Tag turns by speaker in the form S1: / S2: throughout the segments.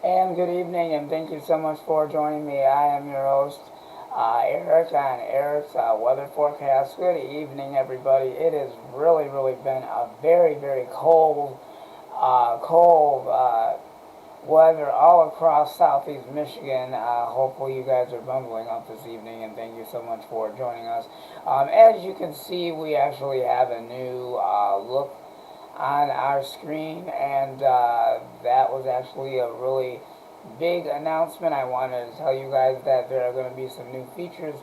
S1: And good evening, and thank you so much for joining me. I am your host, Eric, on Eric's weather forecast. Good evening, everybody. It has really been a very cold, cold weather all across southeast Michigan. Hopefully, you guys are bundling up this evening, and thank you so much for joining us. As you can see, we actually have a new look on our screen, and that was actually a really big announcement. I wanted to tell you guys that there are going to be some new features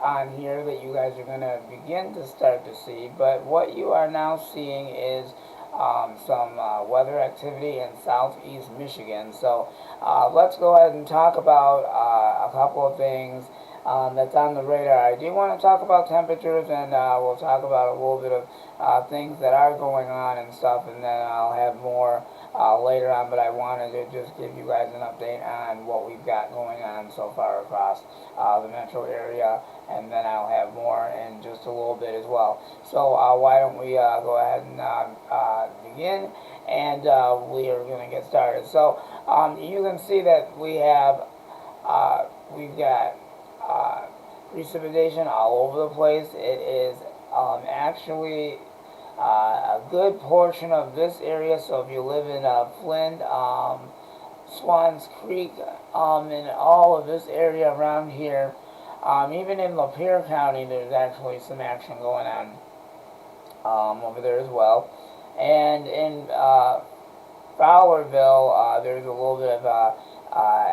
S1: on here that you guys are going to begin to start to see. But what you are now seeing is some weather activity in southeast Michigan. So let's go ahead and talk about a couple of things that's on the radar. I do want to talk about temperatures, and we'll talk about a little bit of things that are going on and stuff, and then I'll have more later on. But I wanted to just give you guys an update on what we've got going on so far across the metro area, and then I'll have more in just a little bit as well. So why don't we go ahead and begin, and we are going to get started. So you can see that we've got precipitation all over the place. It is actually a good portion of this area. So if you live in Flint, Swans Creek, and all of this area around here, even in Lapeer County, there's actually some action going on over there as well. And in Fowlerville, there's a little bit of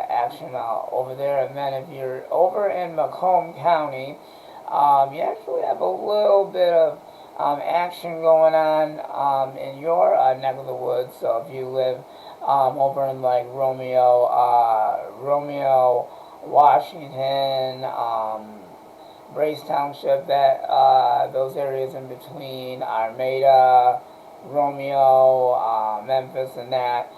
S1: action over there. And then if you're over in Macomb County, you actually have a little bit of action going on in your neck of the woods. So if you live over in like Romeo, Washington, Brace Township, that those areas in between Armada, Romeo, Memphis, and that.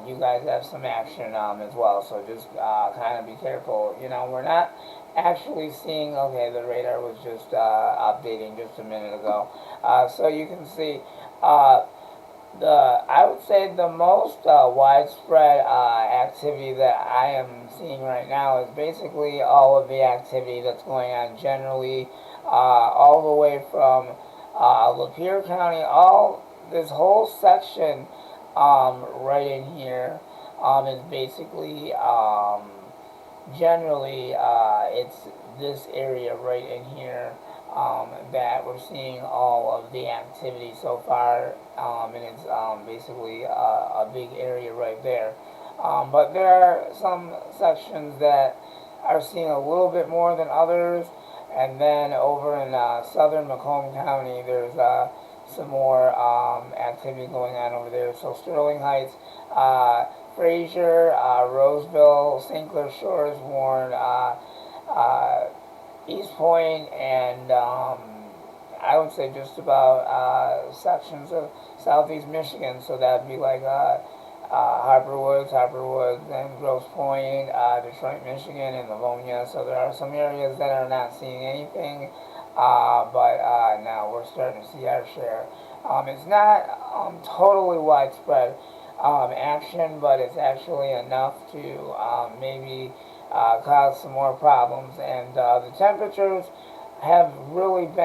S1: You guys have some action as well, so just kind of be careful. You know, we're not actually seeing, okay, the radar was just updating just a minute ago. So you can see I would say the most widespread activity that I am seeing right now is basically all of the activity that's going on generally, all the way from Lapeer County, this whole section right in here is basically generally it's this area right in here that we're seeing all of the activity so far, and it's basically a big area right there. But there are some sections that are seeing a little bit more than others, and then over in southern Macomb County, there's some more activity going on over there. So Sterling Heights, Fraser, Roseville, St. Clair Shores, Warren, East Point, and I would say just about sections of southeast Michigan. So that'd be like Harper Woods, and Grosse Pointe, Detroit, Michigan, and Livonia. So there are some areas that are not seeing anything, but now we're starting to see our share. It's not totally widespread action, but it's actually enough to maybe cause some more problems. And the temperatures have really been